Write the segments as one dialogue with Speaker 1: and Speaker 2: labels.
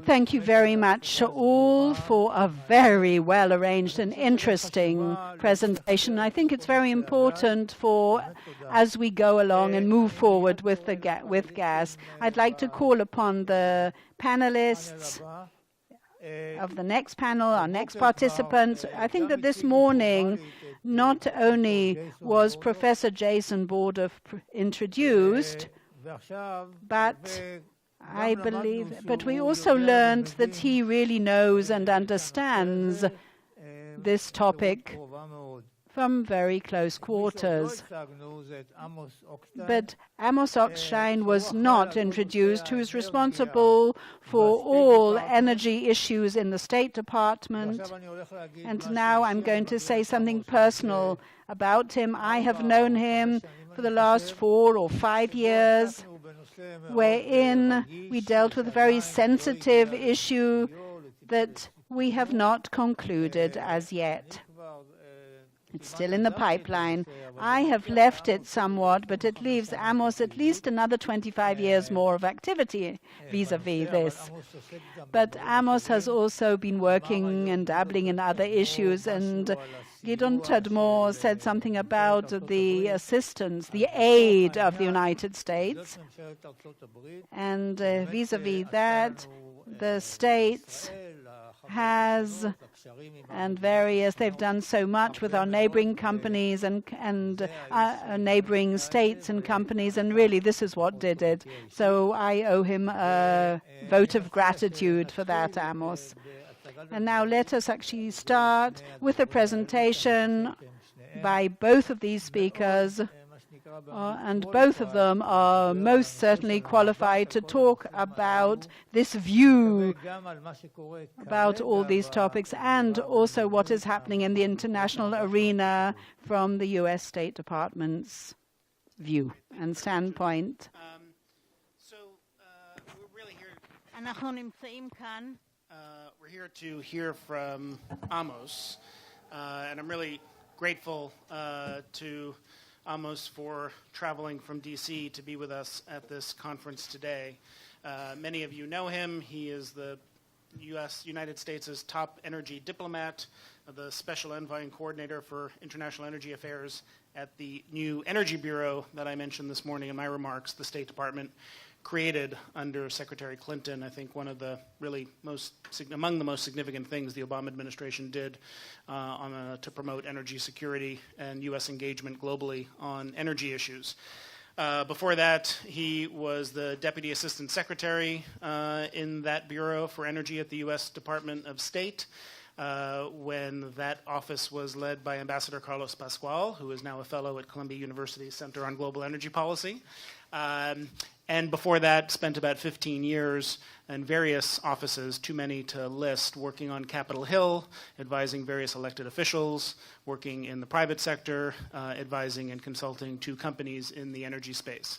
Speaker 1: Thank you very much, Shaul, for a very well-arranged and interesting presentation. I think it's very important for, as we go along and move forward with gas. I'd like to call upon the panelists of the next panel, our next participants. I think that this morning, not only was Professor Jason Bordoff introduced, but we also learned that he really knows and understands this topic from very close quarters. But Amos Hochstein was not introduced, who is responsible for all energy issues in the State Department. And now I'm going to say something personal about him. I have known him for the last 4 or 5 years, wherein we dealt with a very sensitive issue that we have not concluded as yet. It's still in the pipeline. I have left it somewhat, but it leaves Amos at least another 25 years more of activity vis-à-vis this. But Amos has also been working and dabbling in other issues, and Gideon Tadmor said something about the assistance, the aid of the United States. And vis-à-vis that, the States has they've done so much with our neighboring companies and neighboring states and companies, and really this is what did it. So I owe him a vote of gratitude for that, Amos. And now let us actually start with a presentation by both of these speakers. And both of them are most certainly qualified to talk about this view, about all these topics, and also what is happening in the international arena from the U.S. State Department's view and standpoint.
Speaker 2: So we're really here. We're here to hear from Amos, and I'm really grateful to Amos for traveling from D.C. to be with us at this conference today. Many of you know him. He is the United States' top energy diplomat, the Special Envoy and Coordinator for International Energy Affairs at the new Energy Bureau that I mentioned this morning in my remarks, the State Department created under Secretary Clinton. I think one of the really among the most significant things the Obama administration did to promote energy security and U.S. engagement globally on energy issues. Before that, he was the Deputy Assistant Secretary in that Bureau for Energy at the U.S. Department of State when that office was led by Ambassador Carlos Pascual, who is now a fellow at Columbia University's Center on Global Energy Policy. And before that, spent about 15 years in various offices, too many to list, working on Capitol Hill, advising various elected officials, working in the private sector, advising and consulting to companies in the energy space.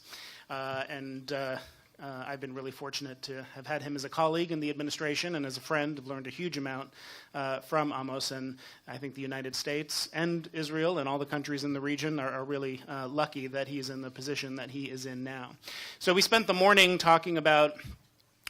Speaker 2: I've been really fortunate to have had him as a colleague in the administration and as a friend. I've learned a huge amount from Amos, and I think the United States and Israel and all the countries in the region are really lucky that he's in the position that he is in now. So we spent the morning talking about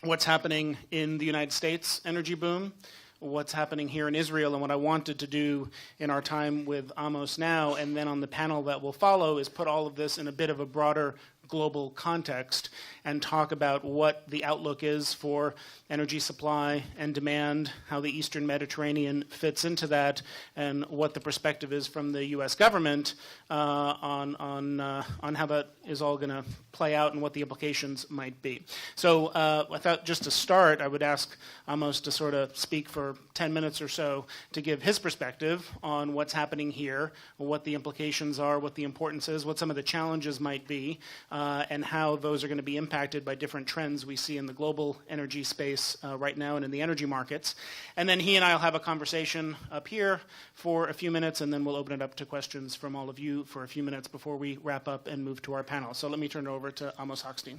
Speaker 2: what's happening in the United States energy boom, what's happening here in Israel, and what I wanted to do in our time with Amos now, and then on the panel that will follow, is put all of this in a bit of a broader global context and talk about what the outlook is for energy supply and demand, how the Eastern Mediterranean fits into that, and what the perspective is from the U.S. government on how that is all going to play out and what the implications might be. So I thought just to start, I would ask Amos to sort of speak for 10 minutes or so to give his perspective on what's happening here, what the implications are, what the importance is, what some of the challenges might be, and how those are going to be impacted by different trends we see in the global energy space right now and in the energy markets. And then he and I will have a conversation up here for a few minutes, and then we'll open it up to questions from all of you for a few minutes before we wrap up and move to our panel. So let me turn it over to Amos Hochstein.